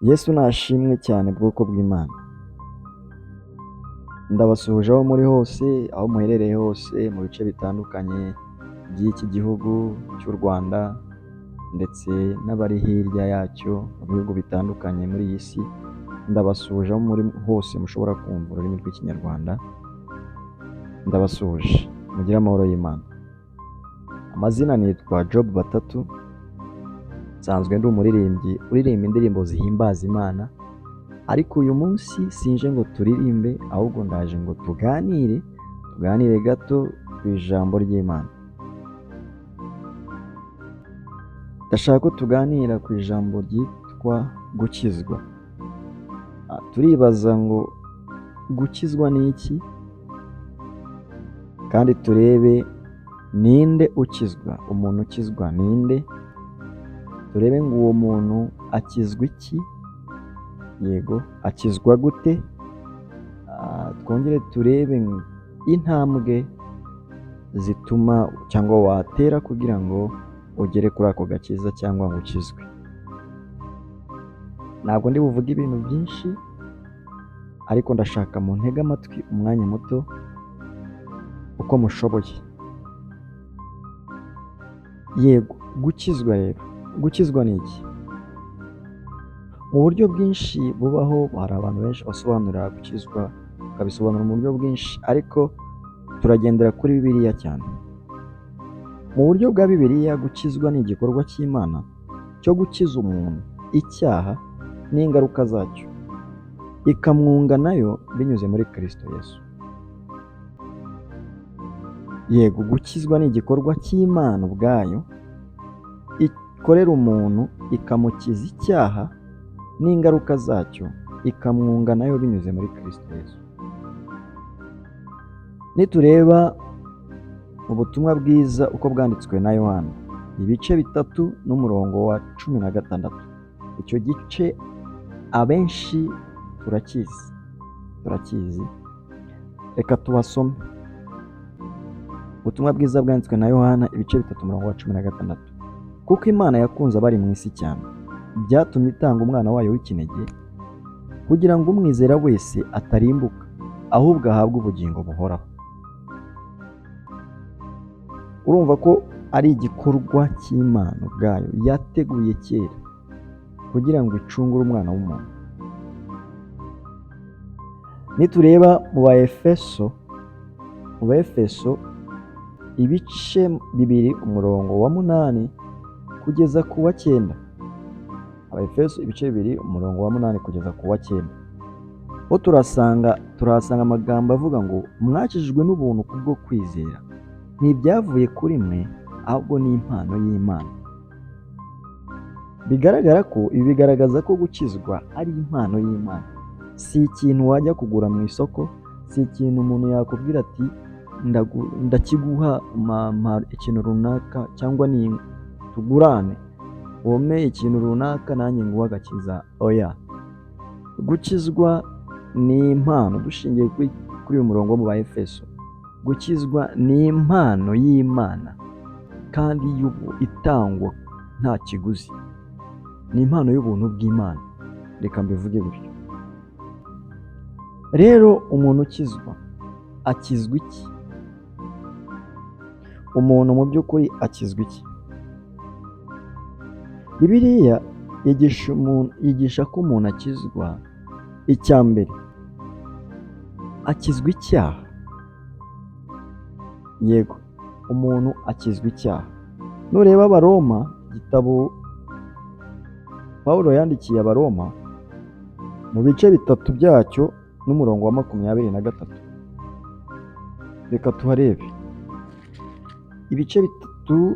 Yesu nashimwe cyane bwoko bw'Imana. Ndabasuhuje aho muri hose, aho muherereye hose mu bice bitandukanye by'iki gihugu cy'u Rwanda ndetse n'abari hirya yacyo mu bihugu bitandukanye muri iyi si. Ndabasuhuje aho muri hose mushobora kumva ururimi rw'Ikinyarwanda. Ndabasuhuje, mugire amahoro y'Imana. Amazina nitwa Job Batatu, nsanzwe ndi umuririmbyi uririmba indirimbo zihimbaza Imana, ariko uyu munsi sinje ngo turirimbe, ahubwo ndaje ngo tuganire gato ku ijambo ry'Imana. Ndashaka ko tuganira ku ijambo ryitwa gukizwa. Turibaza ngo gukizwa ni iki? Kandi turebe ninde ukizwa, umuntu ukizwa ninde? Turebe ngo uwo muntu akizwa iki? Yego, akizwa gute? Twongere turebe intambwe zituma cyangwa watera kugira ngo ugere kuri ako gakiza cyangwa ngo ukizwe. Ntabwo ndi buvuge ibintu byinshi, ariko ndashaka mu ntege amatwi umwanya muto uko mushoboye. Yego, gukizwa rero. Gukizwa ni iki? Mu buryo bwinshi bubaho, hari abantu benshi basobanurira gukizwa, bakabisobanura mu buryo bwinshi, ariko turagendera kuri Bibiliya cyane. Mu buryo bwa Bibiliya, gukizwa ni igikorwa cy'Imana cyo gukiza umuntu icyaha n'ingaruka zacyo, ikamwunga nayo binyuze muri Kristo Yesu. Yego, gukizwa ni igikorwa cy'Imana ubwayo ikorera umuntu, ikamukiza icyaha n'ingaruka zacyo, ikamwunga nayo binyuze muri Kristo Yesu. Nitureba ubutumwa bwiza uko bwanditswe na Yohana, ibice 3 n'umurongo wa 16. Icyo gice abenshi turakizi. Reka tubasome. Ubutumwa bwiza bwanditswe na Yohana, ibice 3 umurongo wa 16. Kuko Imana yakunze abari mu isi cyane, byatumye itanga umwana wayo w'ikinege, kugira ngo umwizera wese atarimbuka, ahubwo ahabwe ubugingo buhoraho. Urumva ko ari igikorwa cy'Imana ubwayo yateguye kera kugira ngo icungure umwana w'umuntu. Nitureba mu Baefeso ibice 2 umurongo wa 8 kugeza ku wa 9. Abaefeso ibice 2 umurongo wa 8 kugeza ku wa 9. Ho turahasanga amagambo avuga ngo mwakijijwe n'ubuntu kubwo kwizera, ntibyavuye kuri mwe, ahubwo ni impano y'Imana. Bigaragara ko ibi bigaragaza ko gukizwa ari impano y'Imana, si ikintu wajya kugura mu isoko, si ikintu umuntu yakubwira ati ndakiguha ikintu runaka, cyangwa ni tugurane wome ikintu runaka nanjye nguha agakiza. Oya, gukizwa ni impano. Dushingiye kuri uyu murongo wo mu Baefeso, gukizwa ni impano y'Imana kandi itangwa nta kiguzi. Ni impano y'ubuntu bw'Imana, reka mbivuge gutyo. Rero umuntu ukizwa akizwa iki? Umuntu mu by'ukuri akizwa iki? Bibiliya yigisha ko umuntu akizwa, icya mbere akizwa icyaha. Yego, umuntu akizwa icyaha. Nureba Abaroma, igitabo Pawulo yandikiye Abaroma, mu bice 3 byacyo n'umurongo wa 23. Reka tuharebe. Ibice 3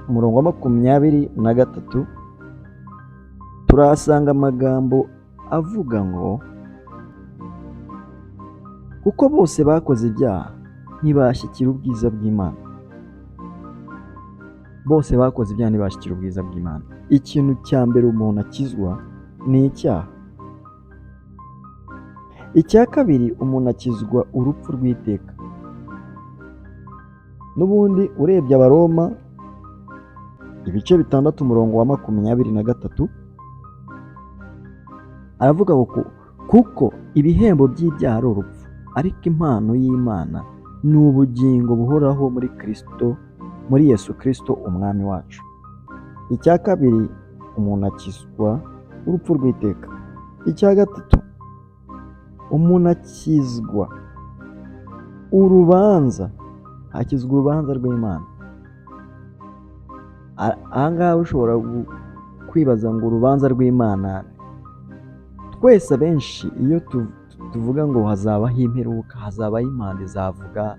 umurongo wa 23 turahasanga amagambo avuga ngo kuko bose bakoze ibyaha ntibashyikira ubwiza bw'Imana. Bose bakoze ibyaha ntibashyikira ubwiza bw'Imana. Ikintu cya mbere umuntu akizwa ni icyaha. Icya kabiri, umuntu akizwa urupfu rw'iteka. N'ubundi urebye Abaroma ibice 6 umurongo wa 23 aravuga ngo kuko ibihembo by'ibyaha ari urupfu, ariko impano y'Imana ni ubugingo buhoraho muri Yesu Kristo umwami wacu. Icya kabiri, umuntu akizwa urupfu rw'iteka. Icya gatatu, umuntu akizwa urubanza rw'Imana. Aha ngaha ushobora kwibaza ngo urubanza rw'Imana, twese abenshi iyo tuvuga ngo hazabaho imperuka, hazabaho impanda izavuga,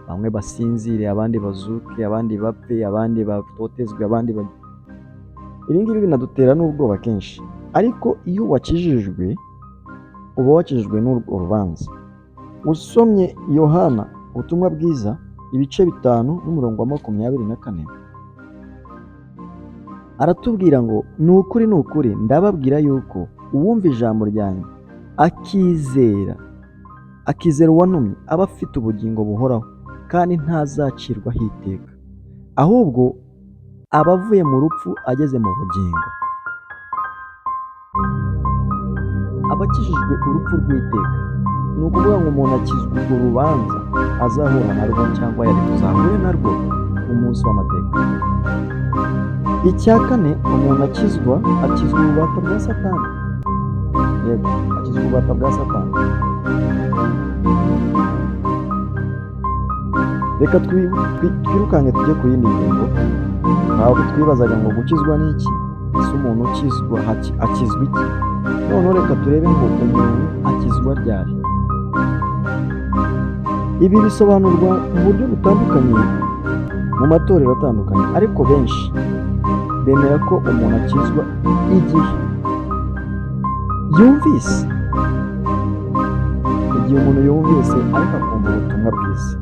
bamwe basinzire, abandi bazuke, abandi bapfe, abandi batotezwe, ibi ngibi binadutera n'ubwoba kenshi. Ariko iyo wakijijwe, uba wakijijwe n'urwo rubanza. Usomye Yohana ubutumwa bwiza ibice 5 n'umurongo wa 24, aratubwira ngo ni ukuri ndababwira yuko uwumva ijambo ryanjye akizera uwantumye aba afite ubugingo buhoraho, kandi ntazacirwaho iteka, ahubwo aba avuye mu rupfu ageze mu bugingo. Abakijijwe urupfu rw'iteka, ni ukuvuga ngo umuntu akizwa urwo rubanza azahura narwo cyangwa yari kuzahure narwo ku munsi w'amateka. Icya kane, umuntu akizwa ububata bwa Satani. Yego, akizwa ububata bwa Satani. Reka twirukange tujye ku yindi ngingo. Ntabwo twibazaga ngo gukizwa ni iki? Ese umuntu ukizwa akizwa iki? Noneho reka turebe ngo umuntu akizwa ryari. Ibi bisobanurwa mu buryo butandukanye mu matorero atandukanye, ariko benshi bemera ko umuntu akizwa igihe umuntu yumvise ariko akumva ubutumwa bwiza,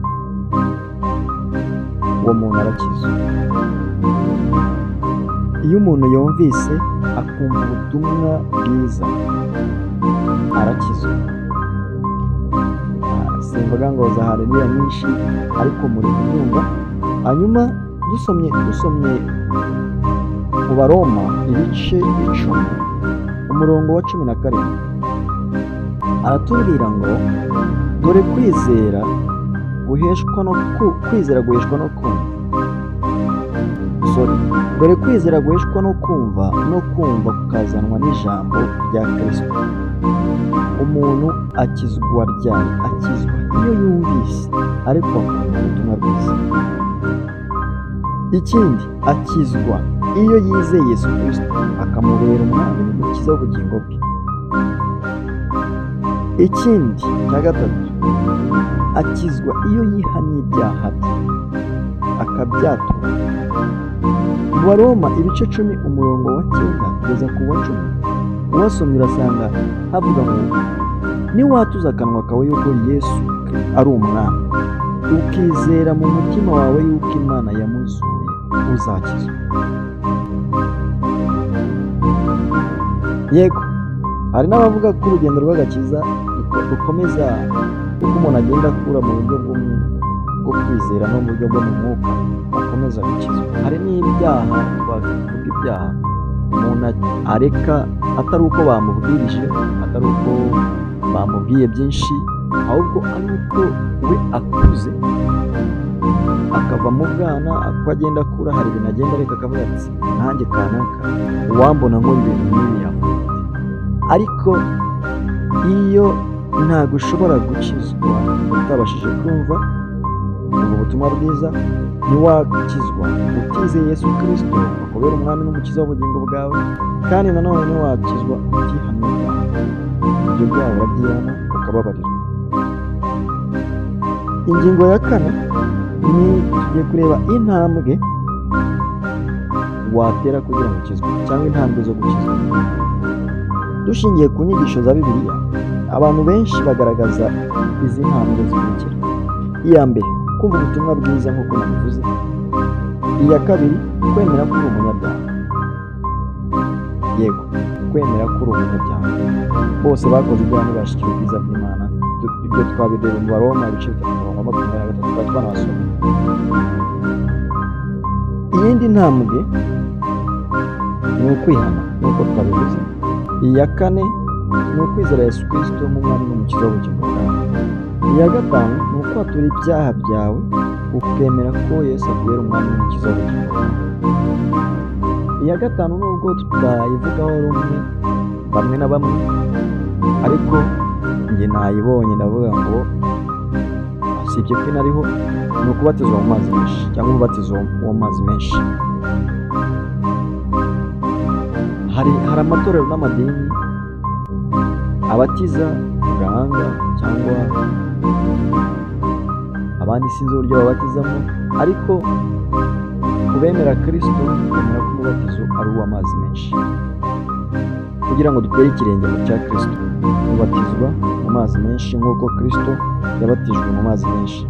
uwo muntu arakizwa. Iyo umuntu yumvise akumva ubutumwa bwiza arakizwa. Simvuga ngo za haleluya nyinshi, ariko muri kubyumva. Hanyuma dusomye mu Baroma ibice 10 umurongo wa 17, aratubwira ngo dore kwizera guheshwa no kumva, no kumva kukazanwa n'ijambo rya Kristo. Umuntu akizwa ryari? Akizwa iyo yumvise ariko akumva ubutumwa bwiza. Ikindi, akizwa iyo yizeye Yesu Kristo akamubera umwami n'umukiza w'ubugingo bwe. Ikindi cya gatatu, akizwa iyo yihannye ibyaha bye akabyatura. Mu Baroma ibice 10 umurongo wa 9 kugeza ku wa 10, uwasomye urasanga havuga ngo niwatuza akanwa kawe yuko Yesu ari umwami, ukizera mu mutima wawe yuko Imana yamuzuye, uzakizwa. Yego, hari n'abavuga ko urugendo rw'agakiza rukomeza uko umuntu agenda akura mu buryo bwo kwizera no mu buryo bwo mu mwuka, akomeza gukizwa. Hari n'ibyaha, twavuga ibyaha umuntu areka atari uko bamubwirije, atari uko bamubwiye byinshi, ahubwo ari uko we akuze akava mu bwana, uko agenda akura hari ibintu agenda areka akavuga ati nanjye kanaka uwambona nkora ibintu nk'ibi yavuga. Ariko iyo ntabwo ushobora gukizwa utabashije kumva ubwo butumwa bwiza, ntiwakizwa utizeye Yesu Kristo akubera umwami n'umukiza w'ubugingo bwawe, kandi nanone ntiwakizwa utihannye ibyo byaha urabyihana ukababarirwa. Ingingo ya 4 ni tugiye kureba intambwe watera kugira ngo ukizwe, cyangwa intambwe zo gukizwa. Dushingiye ku nyigisho za Bibiliya, abantu benshi bagaragaza izi ntambwe zikurikira. Iya mbere, kumva ubutumwa bwiza nk'uko nabivuze. Iya kabiri, kwemera ko uri umunyabyaha. Yego, kwemera ko uri umunyabyaha. Bose bakoze ibyaha ntibashikira ubwiza bw'Imana. Ibyo twabireba mu Baroma ibice 3:23 twari twanasoma. Iyindi ntambwe ni ukwihana nk'uko twabivuze. iya kane ni ukwizera Yesu Kristo nk'umwami n'umukiza w'ubugingo bwawe. Iya gatanu ni ukwatura ibyaha byawe ukemera ko Yesu akubera umwami n'umukiza w'ubugingo bwawe. Iya gatanu nubwo tutayivugaho rumwe bamwe na bamwe, ariko njye nayibonye ndavuga ngo usibye ko inariho, ni ukubatizwa mu mazi menshi cyangwa umubatizo w'amazi menshi. Hari amatorero n'amadini abatiza mu gahanga cyangwa abandi sinzi uburyo babatizamo, ariko ku bemera Kristo bemera ko umubatizo ari uw'amazi menshi. Kugira ngo dutere ikirenge mu cya Kristo, tubatizwa mu mazi menshi nk'uko Kristo yabatijwe mu mazi menshi.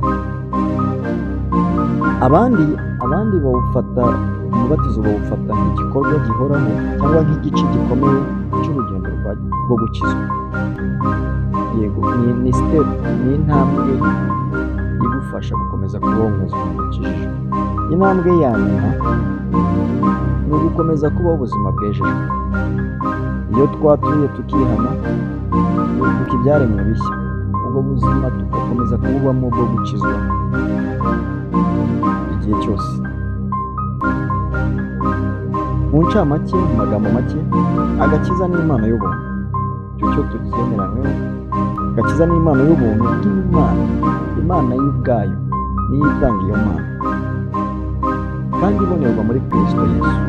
Abandi bawufata umubatizo bawufata nk'igikorwa gihoraho cyangwa nk'igice gikomeye cy'urugendo rwo gukizwa. Yego, ni step, ni intambwe igufasha gukomeza kubaho ubuzima bukijijwe. Intambwe ya nyuma ni ugukomeza kubaho ubuzima bwejejwe. Iyo twatuye tukihana, tukibuka ibyaremwe bishya, ubwo buzima tugakomeza kububamo bwo gukizwa igihe cyose. Mu ncamake, mu magambo make, agakiza ni impano y'ubuntu. Icyo cyo tucyemeranyweho. Agakiza ni impano y'ubuntu bw'Imana. Imana yo ubwayo niyo itanga iyo mpano, kandi ibonerwa muri Kristo Yesu.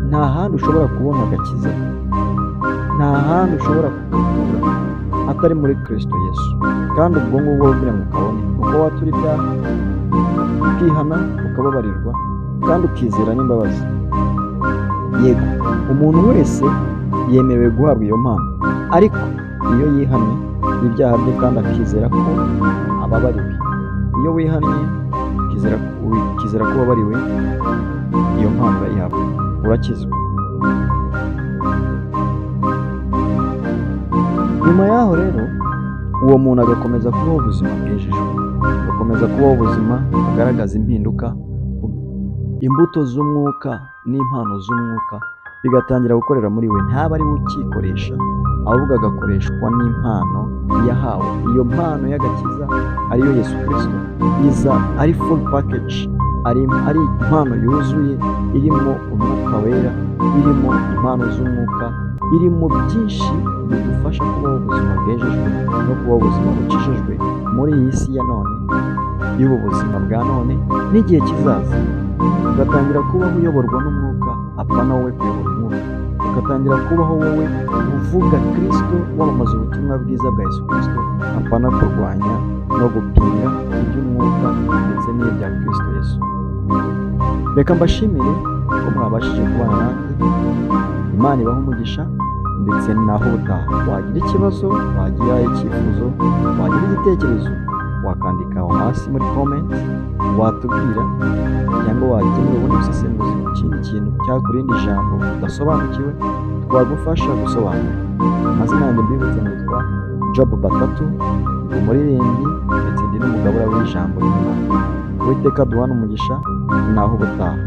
Nta handi ushobora kubona agakiza, nta handi ushobora kugakura atari muri Kristo Yesu. Kandi ubwo ngubwo kugira ngo ukabone, uko watura ibyaha, ukihana, ukababarirwa, kandi ukizera n'imbabazi. Yego, umuntu wese yemerewe guhabwa iyo mpano, ariko iyo yihannye ibyaha bye kandi akizera ko ababariwe. Iyo wihannye ukizera ko wabariwe, iyo mpano urayihabwa, urakizwa. Nyuma yaho rero, uwo muntu agakomeza kubaho ubuzima bwejejwe, agakomeza kubaho ubuzima bugaragaza impinduka, imbuto z'umwuka n'impano z'umwuka bigatangira gukorera muri we. Ntaba ari we ukikoresha, ahubwo agakoreshwa n'impano yahawe. Iyo mpano y'agakiza ariyo Yesu Kristo iza ari full package, ari impano yuzuye, irimo umwuka wera, irimo impano z'umwuka, irimo byinshi bidufasha kubaho ubuzima bwejejwe no kubaho ubuzima bukijijwe muri iyi si ya none, y'ubu buzima bwa none n'igihe kizaza. Ugatangira kubaho uyoborwa n'umwuka, apana wowe kuyobora umwuka. Ugatangira kubaho wowe uvuga Kristo, wamamaza ubutumwa bwiza bwa Yesu Kristo, apana kurwanya no gupinga iby'umwuka ndetse n'ibya Kristo Yesu. Reka mbashimire ko mwabashije kubana nanjye. Imana ibahe umugisha, ndetse naho utaha. Wagira ikibazo, wagira icyifuzo, wagira igitekerezo, wakandika aho hasi muri comment, watubwira, cyangwa wakenera ubundi busesenguzi ku kindi kintu cyangwa ku rindi jambo udasobanukiwe, twagufasha gusobanura. Amazina yanjye mbibutse, nitwa Job Batatu, ndi umuririmbyi ndetse ndi n'umugabura w'ijambo ry'Imana. Uwiteka duhane umugisha, naho ubutaha.